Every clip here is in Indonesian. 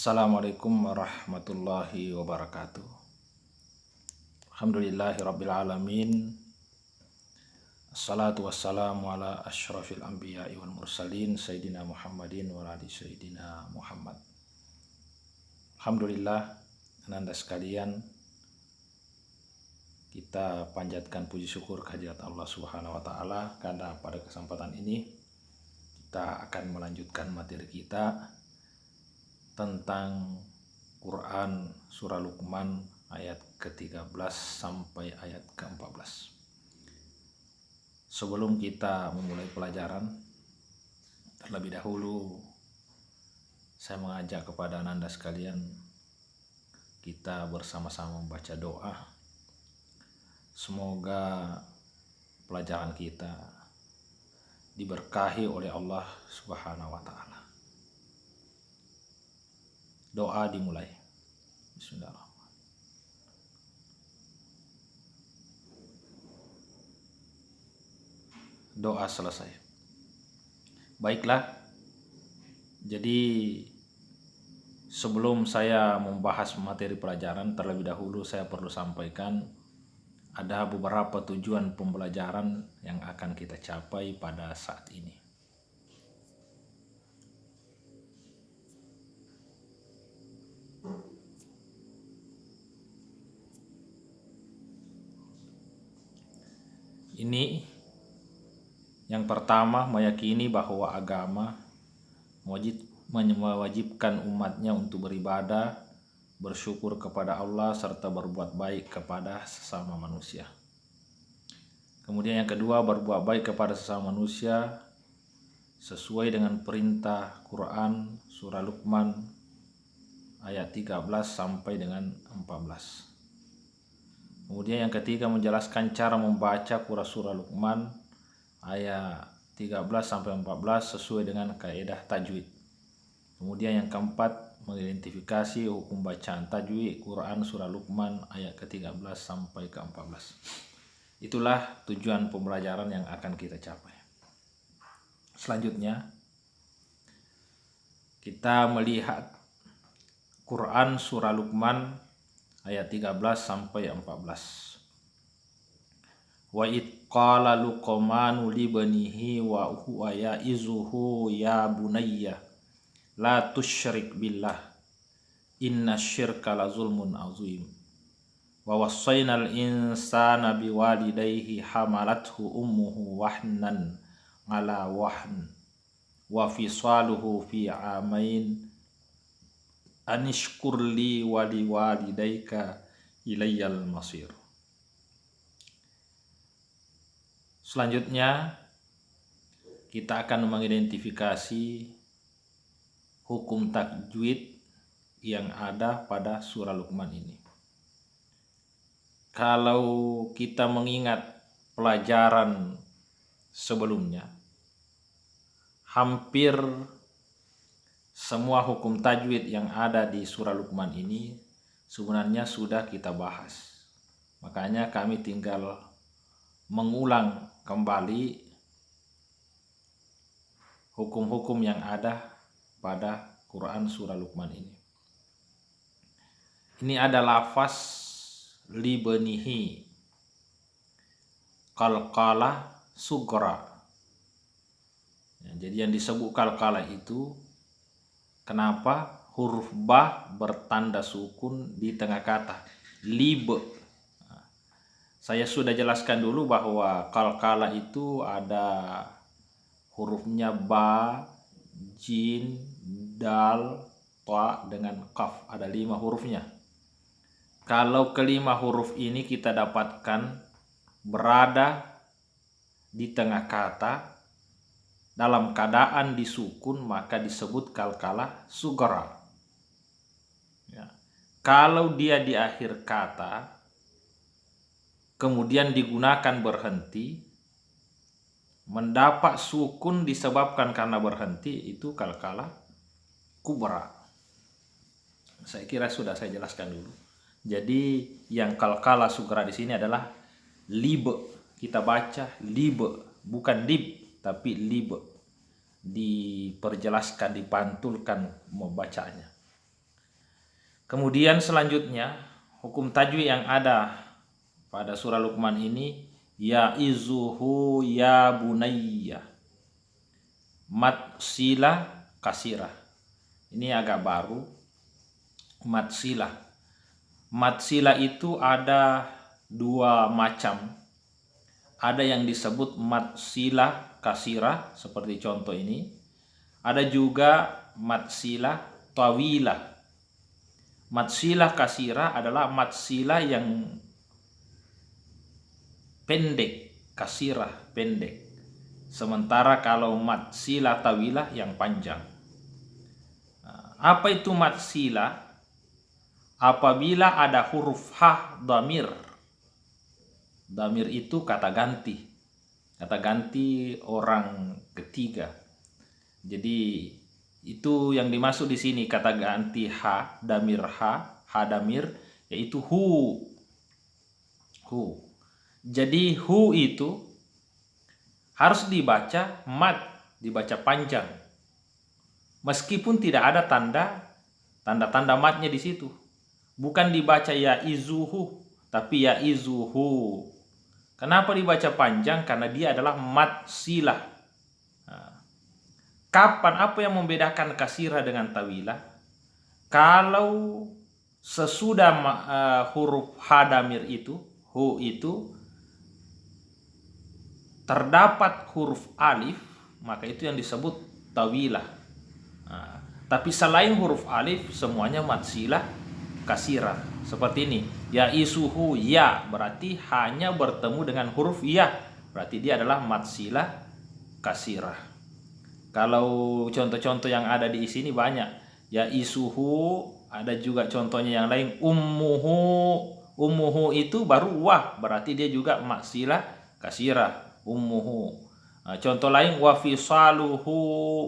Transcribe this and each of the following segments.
Assalamualaikum warahmatullahi wabarakatuh. Alhamdulillahirabbil alamin. Assalatu wassalamu ala asyrafil anbiya'i wal mursalin sayyidina Muhammadin wa ali sayyidina Muhammad. Alhamdulillah, ananda sekalian, kita panjatkan puji syukur kehadirat Allah Subhanahu wa taala karena pada kesempatan ini kita akan melanjutkan materi kita tentang Quran surah Luqman ayat ke-13 sampai ayat ke-14. Sebelum kita memulai pelajaran, terlebih dahulu saya mengajak kepada ananda sekalian kita bersama-sama membaca doa. Semoga pelajaran kita diberkahi oleh Allah Subhanahu wa taala. Doa dimulai. Bismillahirrahmanirrahim. Doa selesai. Baiklah. Jadi sebelum saya membahas materi pelajaran, terlebih dahulu saya perlu sampaikan ada beberapa tujuan pembelajaran yang akan kita capai pada saat ini. Ini yang pertama, meyakini bahwa agama mewajibkan umatnya untuk beribadah, bersyukur kepada Allah, serta berbuat baik kepada sesama manusia. Kemudian yang kedua, berbuat baik kepada sesama manusia sesuai dengan perintah Quran surah Luqman ayat 13 sampai dengan 14. Kemudian yang ketiga, menjelaskan cara membaca surah Luqman ayat 13 sampai 14 sesuai dengan kaidah tajwid. Kemudian yang keempat, mengidentifikasi hukum bacaan tajwid Quran surah Luqman ayat ke-13 sampai ke-14. Itulah tujuan pembelajaran yang akan kita capai. Selanjutnya, kita melihat Quran surah Luqman ayat 13 sampai 14. Wa id qala Luqmanu li banihi wa huwa ya'izuhu ya bunayya la tusyrik billah inna syirka la zulmun azim. Wa wassaynal insana biwalidayhi hamalathu ummuhu wahnan ala wahn wa fisaluhu fi amain anishkur li wa liwalidayka ilayyal masir. Selanjutnya kita akan mengidentifikasi hukum tajwid yang ada pada surah Luqman ini. Kalau kita mengingat pelajaran sebelumnya, hampir semua hukum tajwid yang ada di surah Luqman ini sebenarnya sudah kita bahas. Makanya kami tinggal mengulang kembali hukum-hukum yang ada pada Quran surah Luqman ini. Ini ada lafaz libenihi, qalqalah sugra. Jadi yang disebut qalqalah itu, kenapa huruf ba bertanda sukun di tengah kata lib. Saya sudah jelaskan dulu bahwa qalqalah itu ada hurufnya ba, jin, dal, ta dengan kaf. Ada 5 hurufnya. Kalau kelima huruf ini kita dapatkan berada di tengah kata dalam keadaan disukun, maka disebut qalqalah sughra. Ya. Kalau dia di akhir kata kemudian digunakan berhenti, mendapat sukun disebabkan karena berhenti, itu qalqalah kubra. Saya kira sudah saya jelaskan dulu. Jadi yang qalqalah sughra di sini adalah lib. Kita baca lib, bukan lib tapi lib. Diperjelaskan, dipantulkan membacanya. Kemudian selanjutnya hukum tajwid yang ada pada surah Luqman ini, ya izuhu ya bunayya, mat sila kasirah. Ini agak baru, mat sila. Mat sila itu ada dua macam. Ada yang disebut mat sila kasirah seperti contoh ini. Ada juga mat sila tawilah. Mat sila kasirah adalah mat sila yang pendek, kasirah pendek. Sementara kalau mat sila tawilah yang panjang. Apa itu mat sila? Apabila ada huruf ha dhamir. Dhamir itu kata ganti. Kata ganti orang ketiga. Jadi itu yang dimaksud di sini kata ganti ha, damir ha damir, yaitu hu. Hu. Jadi hu itu harus dibaca mat, dibaca panjang. Meskipun tidak ada tanda matnya di situ. Bukan dibaca ya izuhu, tapi ya izuhu. Kenapa dibaca panjang? Karena dia adalah mat silah. Kapan, apa yang membedakan kasirah dengan tawilah? Kalau sesudah huruf hadamir itu, hu itu, terdapat huruf alif, maka itu yang disebut tawilah. Tapi selain huruf alif, semuanya mat silah kasirah. Seperti ini, ya isuhu ya, berarti hanya bertemu dengan huruf ya, berarti dia adalah mat silah kasirah. Kalau contoh-contoh yang ada di sini banyak. Ya isuhu, ada juga contohnya yang lain. Ummuhu itu baru wah, berarti dia juga maksilah kasirah. Ummuhu. Contoh lain wa fisaluhu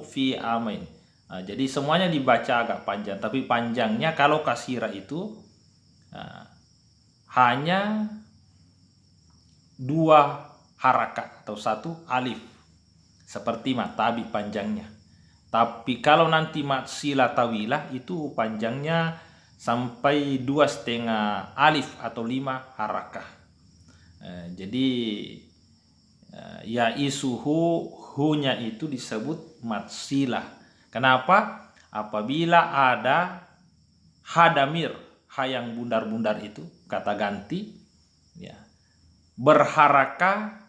fi amain. Jadi semuanya dibaca agak panjang, tapi panjangnya kalau kasirah itu hanya dua harakat atau satu alif. Seperti mat tabi panjangnya. Tapi kalau nanti mat sila tawilah itu panjangnya sampai 2,5 alif atau 5 harakah. Jadi ya isuhu, hunya itu disebut mat sila. Kenapa? Apabila ada hadamir, ha yang bundar-bundar itu, kata ganti, ya, berharakah,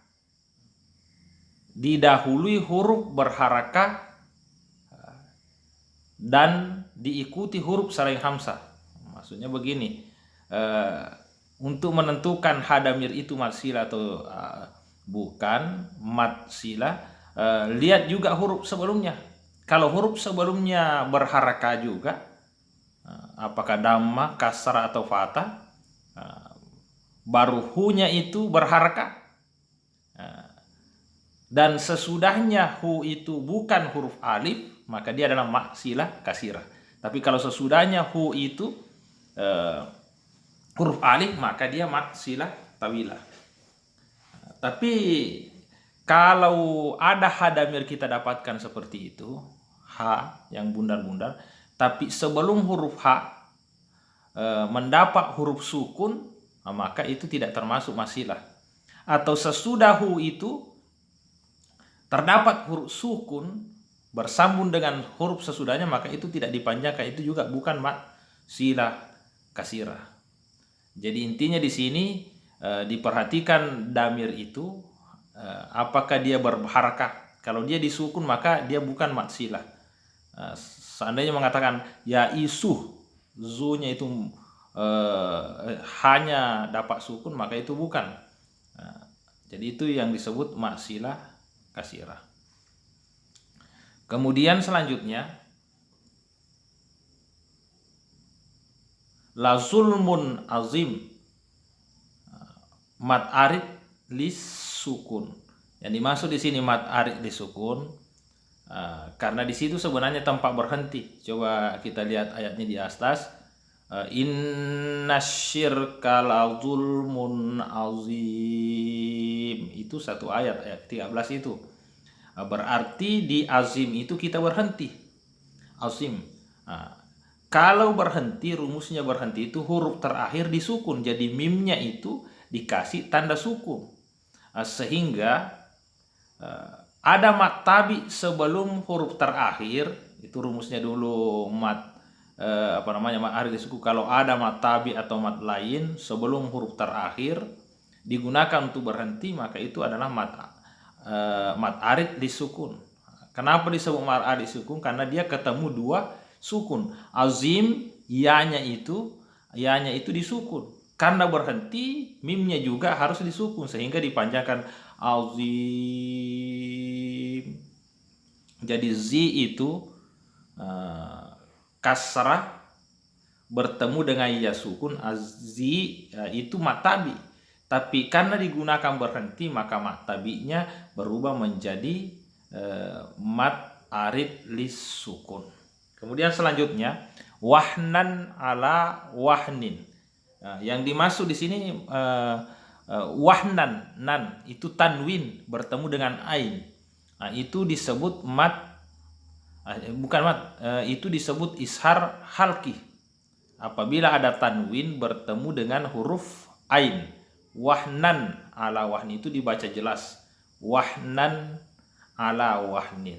didahului huruf berharakah dan diikuti huruf selain hamzah. Maksudnya begini, untuk menentukan hadamir itu mat sila atau bukan mat sila, lihat juga huruf sebelumnya. Kalau huruf sebelumnya berharakah juga, apakah dhamma, kasrah atau fathah, baru hu-nya itu berharakah. Dan sesudahnya hu itu bukan huruf alif, maka dia adalah maksilah kasirah. Tapi kalau sesudahnya hu itu huruf alif, maka dia maksilah tawilah. Tapi kalau ada hadamir kita dapatkan seperti itu, ha yang bundar-bundar, tapi sebelum huruf ha mendapat huruf sukun, maka itu tidak termasuk maksilah. Atau sesudah hu itu terdapat huruf sukun bersambung dengan huruf sesudahnya, maka itu tidak dipanjangkan, itu juga bukan mat silah kasirah. Jadi intinya di sini diperhatikan damir itu apakah dia berharakah. Kalau dia disukun maka dia bukan mat silah. Seandainya mengatakan ya isuh, zunya itu hanya dapat sukun, maka itu bukan. Jadi itu yang disebut mat silah kasirah. Kemudian selanjutnya la zulmun azim, mat arid lis sukun. Yang dimaksud di sini mat arid lis sukun karena di situ sebenarnya tempat berhenti. Coba kita lihat ayatnya di atas. Innasyirka la zulmun azim. Itu satu ayat 13 itu. Berarti di azim itu kita berhenti. Azim. Kalau berhenti, rumusnya berhenti itu huruf terakhir disukun. Jadi mimnya itu dikasih tanda sukun. Sehingga ada mat tabi sebelum huruf terakhir. Itu rumusnya dulu mat mat akhir disukun. Kalau ada mat tabi atau mat lain sebelum huruf terakhir digunakan untuk berhenti, maka itu adalah mat arid disukun. Kenapa disebut mat arid disukun? Karena dia ketemu dua sukun. Azim, yanya itu disukun. Karena berhenti, mimnya juga harus disukun sehingga dipanjangkan azim. Jadi zi itu kasrah bertemu dengan ya sukun, azzi itu mat tabi. Tapi karena digunakan berhenti, maka mat tabinya berubah menjadi mat arid lis sukun. Kemudian selanjutnya wahnan ala wahnin. Yang dimaksud di sini wahnan, nan itu tanwin bertemu dengan ain. Itu disebut itu disebut ishar halki. Apabila ada tanwin bertemu dengan huruf ain. Wahnan ala wahnin itu dibaca jelas. Wahnan ala wahnin.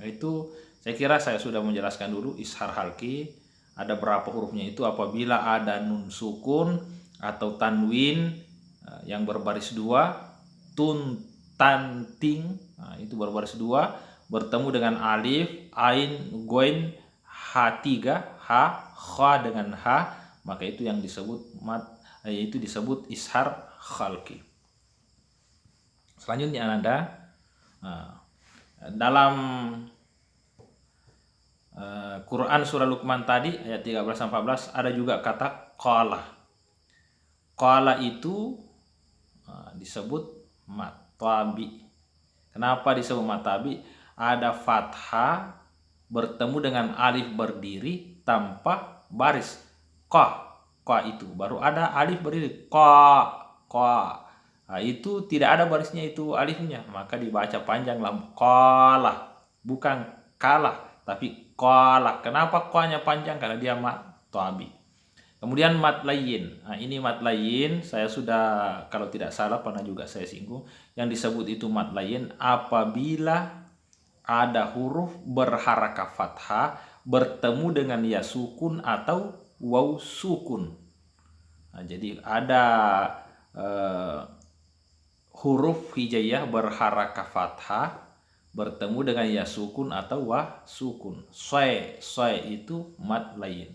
Itu saya kira saya sudah menjelaskan dulu ishar halki. Ada berapa hurufnya itu apabila ada nun sukun atau tanwin yang berbaris dua, tun, tan, ting, itu berbaris dua, bertemu dengan alif, ain, goin, h3, kha dengan h, maka itu yang disebut itu disebut ishar halki. Selanjutnya ada dalam Quran surah Luqman tadi ayat 13-14 ada juga kata qala. Qala itu disebut mat tabi. Kenapa disebut mat tabi? Ada fathah bertemu dengan alif berdiri tanpa baris. Qa itu baru ada alif berdiri. Qa. Itu tidak ada barisnya itu alifnya, maka dibaca panjang qala, bukan kalah, tapi qala. Kenapa qa-nya panjang? Karena dia mat tabi. Kemudian mat layin. Ini mat layin, saya sudah kalau tidak salah pernah juga saya singgung. Yang disebut itu mat layin apabila ada huruf berharakah fathah bertemu dengan ya sukun atau waw sukun. Jadi ada huruf hijaiyah berharakah fathah bertemu dengan ya sukun atau wah sukun. Soy itu mat layin.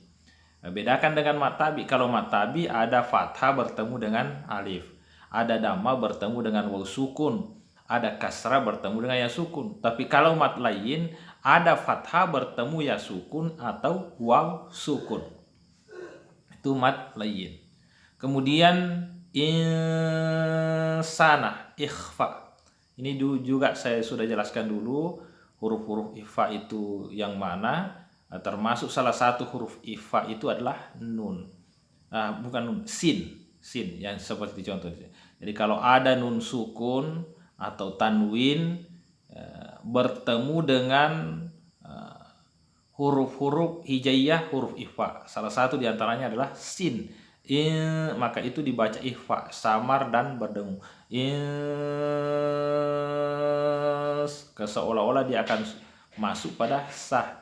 Bedakan dengan mat tabi. Kalau mat tabi ada fathah bertemu dengan alif, ada dhamma bertemu dengan waw sukun, ada kasrah bertemu dengan ya sukun. Tapi kalau mat layin ada fathah bertemu ya sukun atau waw sukun. Itu mat layin. Kemudian insana, ikhfa. Ini juga saya sudah jelaskan dulu huruf-huruf ikhfa itu yang mana. Termasuk salah satu huruf ikhfa itu adalah nun. Bukan nun, sin yang seperti contoh. Jadi kalau ada nun sukun atau tanwin bertemu dengan huruf-huruf hijaiyah, huruf ikhfa. Salah satu diantaranya adalah sin. Maka itu dibaca ikhfa, samar dan berdengung. Seolah-olah dia akan masuk pada sah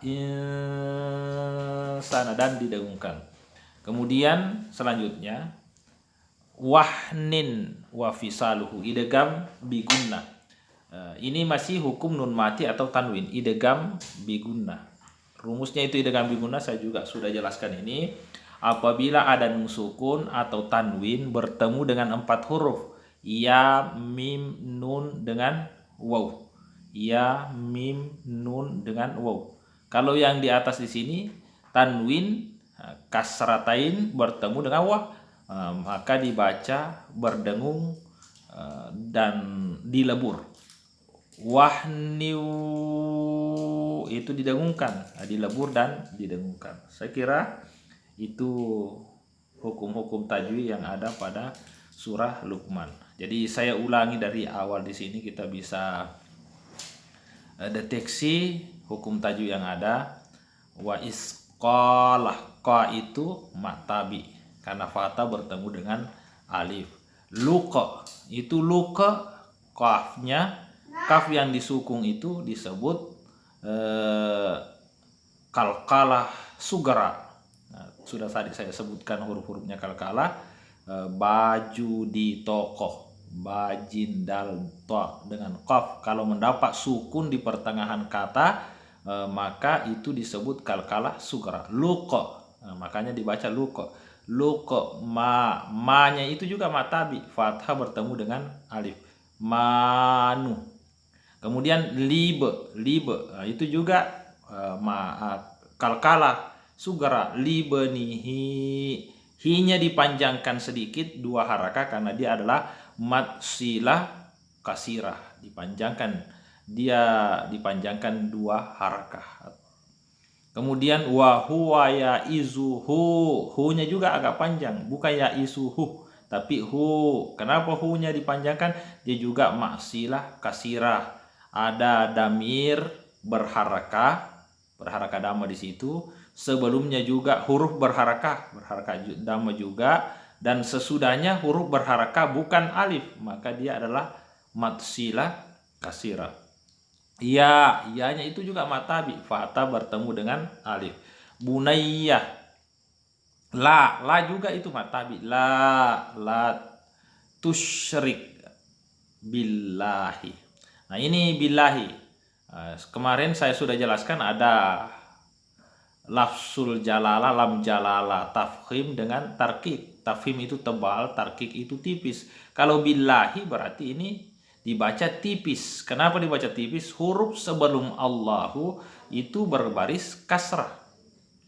sana dan didengungkan. Kemudian selanjutnya wahnin wa fisaluhu idgham bigunna. Ini masih hukum nun mati atau tanwin, idgham bigunna. Rumusnya itu idgham bigunna saya juga sudah jelaskan ini. Apabila ada nun sukun atau tanwin bertemu dengan 4 huruf, ya, mim, nun dengan waw. Ya, mim, nun dengan waw. Kalau yang di atas di sini tanwin kasratain bertemu dengan waw, maka dibaca berdengung dan dilebur. Wahniu itu didengungkan, dilebur dan didengungkan. Saya kira itu hukum-hukum tajwid yang ada pada surah Luqman. Jadi saya ulangi dari awal di sini kita bisa deteksi hukum tajwid yang ada. Qalah, qa itu mat tabi karena fatha bertemu dengan alif. Luqa itu luqa, kafnya, kaf yang disukung itu disebut kalkalah sugara. Nah, sudah tadi saya sebutkan huruf-hurufnya kalkalah. Baju di toko, bajin dal to dengan qaf kalau mendapat sukun di pertengahan kata maka itu disebut kalkalah sugara. Luqa, nah, makanya dibaca luqa. Luqa, ma-nya itu juga matabi, fathah bertemu dengan alif. Manu. Kemudian libe, nah, itu juga kalkalah sugara. Libe nihi, hi-nya dipanjangkan sedikit 2 harakah karena dia adalah mad silah kasirah, dipanjangkan 2 harakah. Kemudian wa huwa ya izuhu, hu-nya juga agak panjang, bukan ya isuhu tapi hu. Kenapa hu-nya dipanjangkan? Dia juga maksilah kasirah. Ada damir berharakah dhamma di situ. Sebelumnya juga huruf berharakah dhamma juga, dan sesudahnya huruf berharakah bukan alif, maka dia adalah matsilah kasirah. Ya-nya itu juga matabi, fathah bertemu dengan alif. Bunayyah, la juga itu matabi, la tusyrik billahi. Nah ini billahi, kemarin saya sudah jelaskan ada lafzul jalalah, lam jalalah, tafkhim dengan tarkik. Tafkhim itu tebal, tarkik itu tipis. Kalau billahi berarti ini dibaca tipis. Kenapa dibaca tipis? Huruf sebelum Allahu itu berbaris kasrah.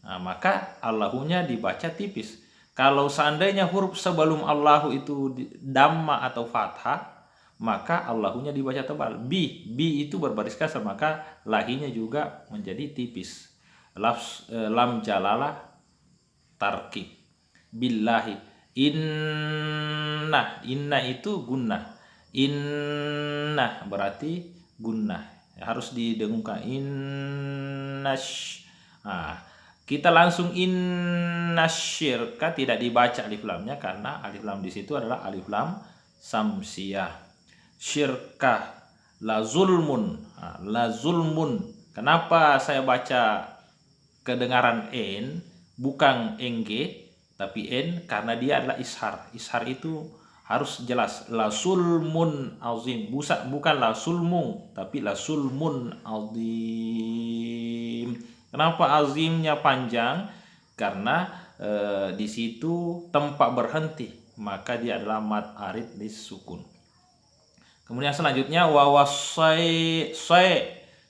Nah, maka Allahunya dibaca tipis. Kalau seandainya huruf sebelum Allahu itu dhamma atau fathah, maka Allahunya dibaca tebal. Bi itu berbaris kasrah, maka lahinya juga menjadi tipis. Lam jalalah tarkib. Billahi, inna itu gunnah. Inna berarti gunnah, harus didengungkan. Kita langsung innasyirka, tidak dibaca alif lamnya karena alif lam di situ adalah alif lam samsiyah. Syirka la zulmun, la zulmun. Kenapa saya baca kedengaran n bukan ng tapi n? Karena dia adalah ishar. Ishar itu harus jelas. La sulmun azim, bukan la sulmung tapi la sulmun azim. Kenapa azimnya panjang? Karena di situ tempat berhenti, maka dia adalah mad arid disukun. Kemudian selanjutnya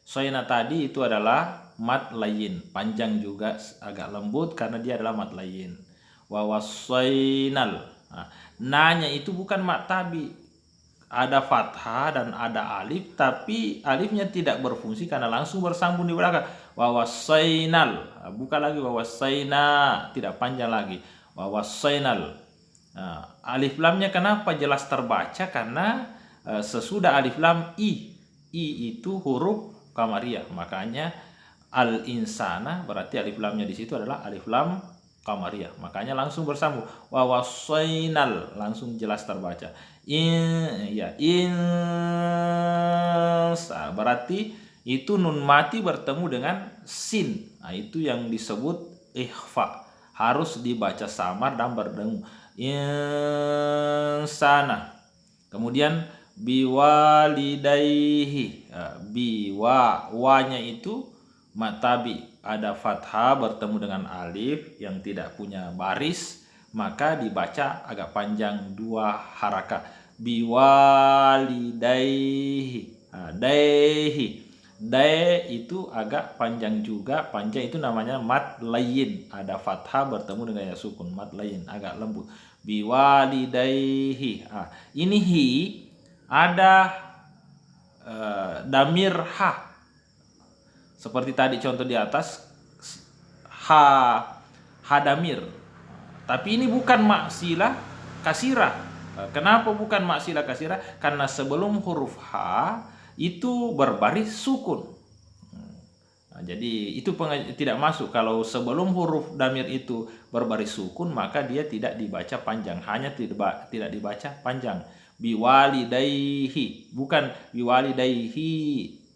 sayna tadi itu adalah mad layin, panjang juga agak lembut karena dia adalah mad layin. Wasainal, nanya itu bukan mad tabi, ada fathah dan ada alif, tapi alifnya tidak berfungsi karena langsung bersambung di belakang. Wasainal, bukan lagi wasaina, tidak panjang lagi. Wasainal, alif lamnya kenapa jelas terbaca? Karena sesudah alif lam i itu huruf qamariyah, makanya al insana berarti alif lamnya di situ adalah alif lam qamariyah, makanya langsung bersambung. Wasainal, langsung jelas terbaca. Berarti itu nun mati bertemu dengan sin. Nah, itu yang disebut ikhfa, harus dibaca samar dan berdengung. Insana. Kemudian biwalidaihi, wanya itu matabi, ada fathah bertemu dengan alif yang tidak punya baris, maka dibaca agak panjang 2 harakah. Biwalidaihi, dai itu agak panjang juga. Panjang itu namanya mad layin, ada fathah bertemu dengan ya sukun, mad layin agak lembut. Biwalidaihi, ini hi ada damir ha, seperti tadi contoh di atas, ha damir, tapi ini bukan maksilah kasirah. Kenapa bukan maksilah kasirah? Karena sebelum huruf ha itu berbaris sukun. Jadi itu tidak masuk. Kalau sebelum huruf damir itu berbaris sukun, maka dia tidak dibaca panjang, hanya tidak dibaca panjang. Biwalidaihi, bukan biwalidaihi.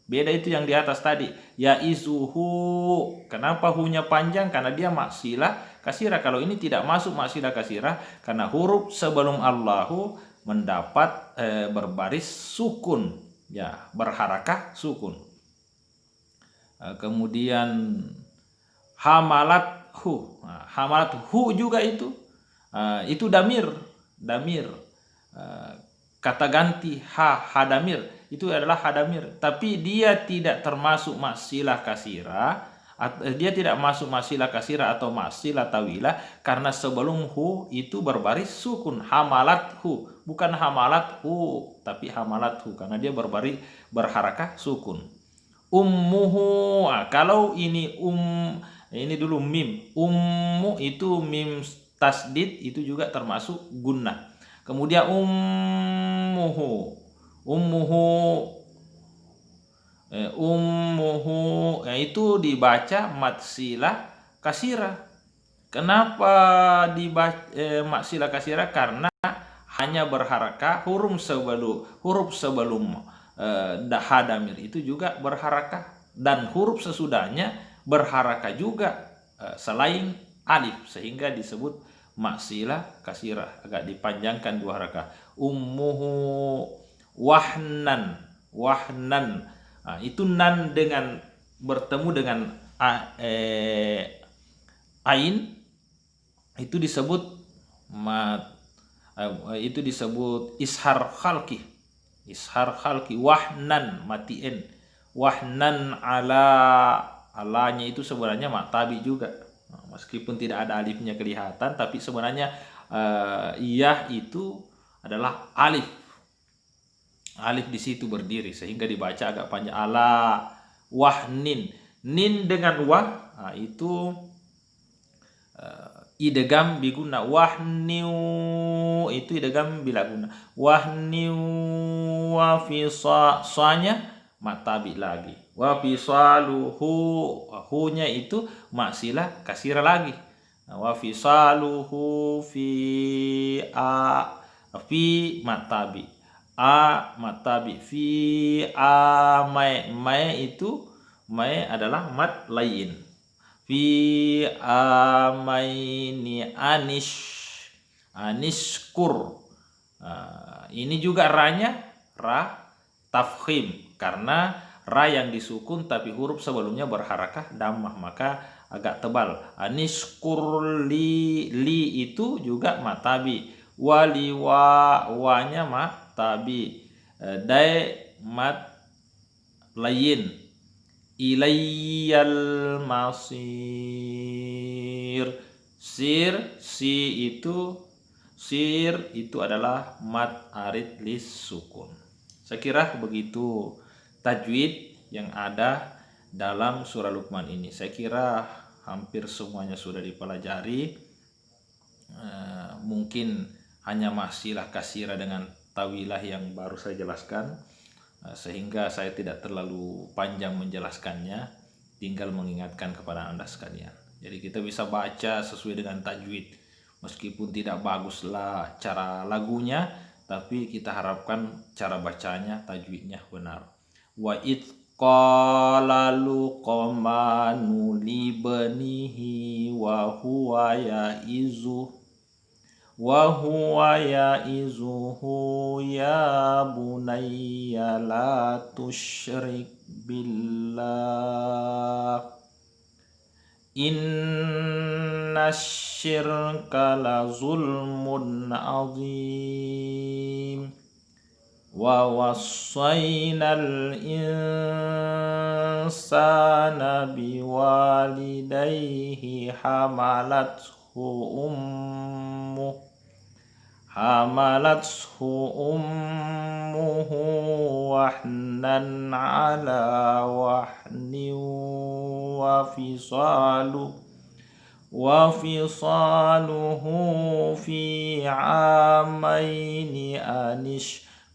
Beda itu yang di atas tadi. Ya izuhu. Kenapa hunya panjang? Karena dia maksilah kasirah. Kalau ini tidak masuk maksilah kasirah karena huruf sebelum Allahu mendapat berbaris sukun, ya, berharakah sukun. Kemudian hamalathu. Hamalathu juga itu damir. Kata ganti hadamir itu adalah hadamir, tapi dia tidak termasuk maksilah kasirah. Dia tidak masuk maksilah kasirah atau maksilah tawilah karena sebelum hu itu berbaris sukun. Hamalathu, bukan hamalathu, tapi hamalathu karena dia berharakah sukun. Ummuhu. Kalau ini ini dulu mim. Ummu itu mim tasdid, itu juga termasuk gunnah. Kemudian ummuhu itu dibaca matsilah kasirah. Kenapa dibaca matsilah kasirah? Karena hanya berharakah huruf sebelum hadamir itu juga berharakah, dan huruf sesudahnya berharakah juga selain alif, sehingga disebut maksilah kasirah, agak dipanjangkan 2 harakah. Ummuhu wahnan. Itu nan dengan bertemu dengan ain itu disebut ishar khalqi. Wahnan, matiin. Wahnan alanya itu sebenarnya maktabi juga, meskipun tidak ada alifnya kelihatan, tapi sebenarnya iyah itu adalah alif di situ berdiri, sehingga dibaca agak panjang. Ala wahnin, nin dengan wah, itu idgham biguna. Wahniu itu idgham bila guna. Wahniu wa fi sanya matabi lagi. Wa fi saluhu, hunya itu maksilah kasirah lagi. Wa fi saluhu fi matabi. Matabi fi mai itu mai adalah mat lain. Fi amaini anishkur. Ini juga ra-nya ra tafkhim, karena ra yang disukun tapi huruf sebelumnya berharakah dhammah, maka agak tebal. Anishkur li itu juga matabi. Wali wa-nya matabi. Dai mat lain. Ilayyal masir. Sir itu adalah mat arid lis sukun. Saya kira begitu tajwid yang ada dalam surah Luqman ini. Saya kira hampir semuanya sudah dipelajari. Mungkin hanya maksilah kasirah dengan tawilah yang baru saya jelaskan, sehingga saya tidak terlalu panjang menjelaskannya, tinggal mengingatkan kepada Anda sekalian. Jadi kita bisa baca sesuai dengan tajwid, meskipun tidak baguslah cara lagunya, tapi kita harapkan cara bacanya, tajwidnya benar. Wa id qala luqmanu libnihi wa huwa ya'izuhu ya bunayya la tusyrik billah inna syirka la zulmun azim wa wassaynal insana biwalidayhi hamalathu ummuhu wahnan ala wahnin wa fisaluhu fi amaini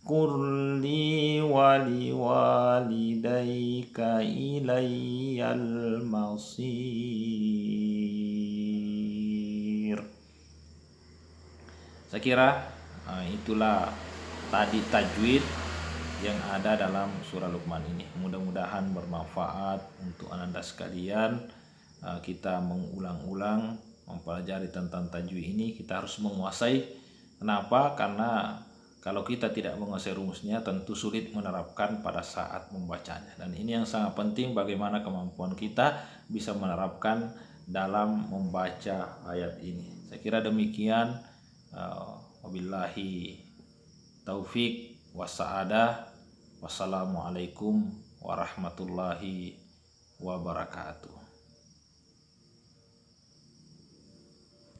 Qurli waliwalidayka ilayyal masir. Saya kira itulah tadi tajwid yang ada dalam surah Luqman ini. Mudah-mudahan bermanfaat untuk Ananda sekalian. Kita mengulang-ulang mempelajari tentang tajwid ini, kita harus menguasai. Kenapa? Karena kalau kita tidak menguasai rumusnya, tentu sulit menerapkan pada saat membacanya. Dan ini yang sangat penting, bagaimana kemampuan kita bisa menerapkan dalam membaca ayat ini. Saya kira demikian. Wabillahi taufik wassa'adah. Wassalamualaikum warahmatullahi wabarakatuh.